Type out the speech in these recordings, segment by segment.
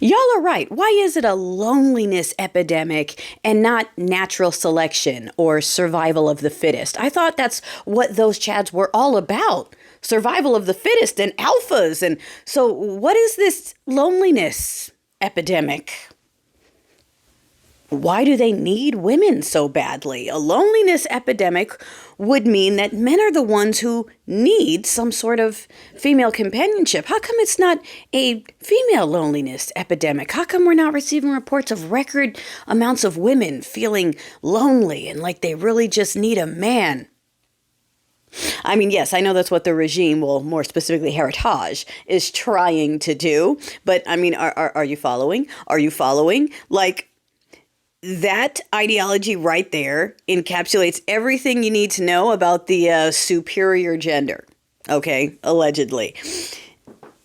Y'all are right. Why is it a loneliness epidemic and not natural selection or survival of the fittest? I thought that's what those chads were all about. Survival of the fittest and alphas. And so what is this loneliness epidemic? Why do they need women so badly? A loneliness epidemic would mean that men are the ones who need some sort of female companionship. How come it's not a female loneliness epidemic? How come we're not receiving reports of record amounts of women feeling lonely and like they really just need a man? I mean, yes, I know that's what the regime, well, more specifically Heritage, is trying to do. But I mean, are you following? Are you following? Like, that ideology right there encapsulates everything you need to know about the superior gender. Okay, allegedly.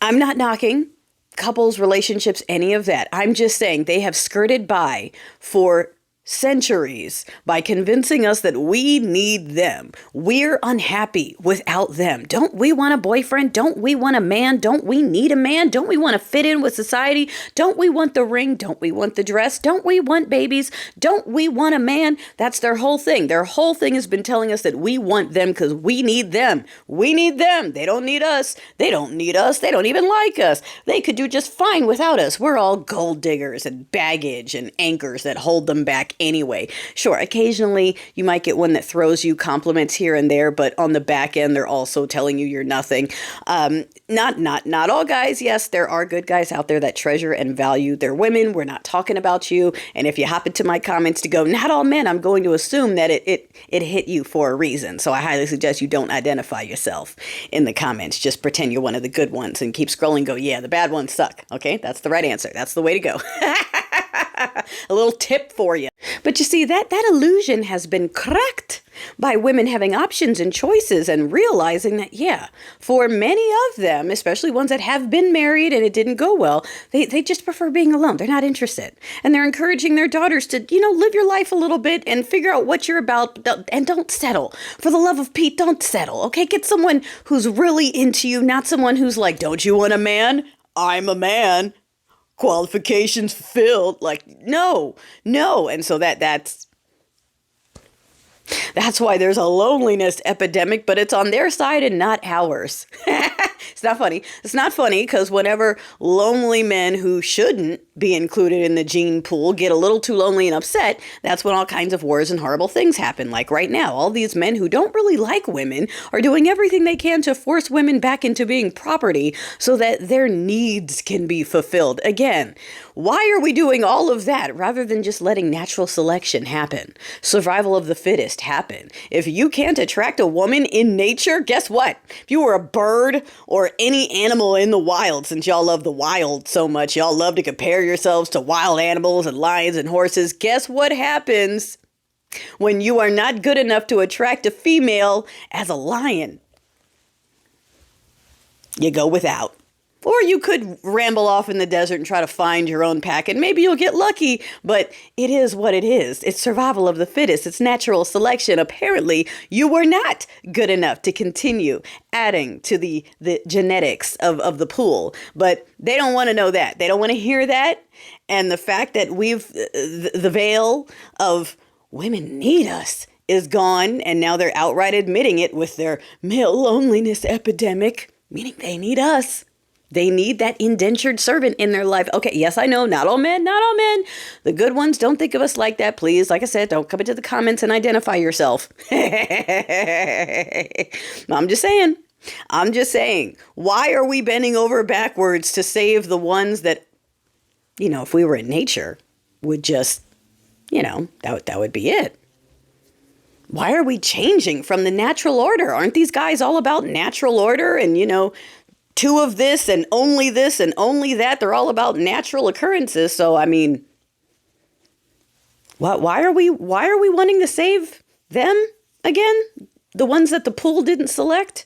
I'm not knocking couples, relationships, any of that. I'm just saying they have skirted by for centuries by convincing us that we need them. We're unhappy without them. Don't we want a boyfriend? Don't we want a man? Don't we need a man? Don't we want to fit in with society? Don't we want the ring? Don't we want the dress? Don't we want babies? Don't we want a man? That's their whole thing. Their whole thing has been telling us that we want them because we need them. We need them. They don't need us. They don't need us. They don't even like us. They could do just fine without us. We're all gold diggers and baggage and anchors that hold them back anyway. Sure, occasionally you might get one that throws you compliments here and there, but on the back end, they're also telling you you're nothing. Not all guys. Yes, there are good guys out there that treasure and value their women. We're not talking about you. And if you hop into my comments to go, not all men, I'm going to assume that it hit you for a reason. So I highly suggest you don't identify yourself in the comments. Just pretend you're one of the good ones and keep scrolling and go, yeah, the bad ones suck. Okay, that's the right answer. That's the way to go. A little tip for you. But you see, that illusion has been cracked by women having options and choices and realizing that, yeah, for many of them, especially ones that have been married and it didn't go well, they just prefer being alone. They're not interested. And they're encouraging their daughters to, live your life a little bit and figure out what you're about and don't settle. For the love of Pete, don't settle. Okay, get someone who's really into you, not someone who's like, don't you want a man? I'm a man. Qualifications fulfilled. Like, no. And so that's why there's a loneliness epidemic, but it's on their side and not ours. It's not funny. It's not funny because whenever lonely men who shouldn't be included in the gene pool get a little too lonely and upset, that's when all kinds of wars and horrible things happen. Like right now, all these men who don't really like women are doing everything they can to force women back into being property so that their needs can be fulfilled. Again, why are we doing all of that rather than just letting natural selection happen? Survival of the fittest happen. If you can't attract a woman in nature, guess what? If you were a bird or any animal in the wild, since y'all love the wild so much, y'all love to compare yourselves to wild animals and lions and horses, guess what happens when you are not good enough to attract a female as a lion? You go without. Or you could ramble off in the desert and try to find your own pack, and maybe you'll get lucky, but it is what it is. It's survival of the fittest. It's natural selection. Apparently, you were not good enough to continue adding to the genetics of the pool, but they don't want to know that. They don't want to hear that. And the fact that the veil of women need us is gone, and now they're outright admitting it with their male loneliness epidemic, meaning they need us. They need that indentured servant in their life. Okay, yes, I know, not all men. The good ones, don't think of us like that, please. Like I said, don't come into the comments and identify yourself. I'm just saying, why are we bending over backwards to save the ones that, if we were in nature, would just, that would be it. Why are we changing from the natural order? Aren't these guys all about natural order and, two of this and only that? They're all about natural occurrences. So, I mean, why are we wanting to save them again? The ones that the pool didn't select?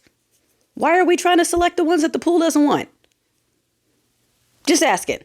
Why are we trying to select the ones that the pool doesn't want? Just asking.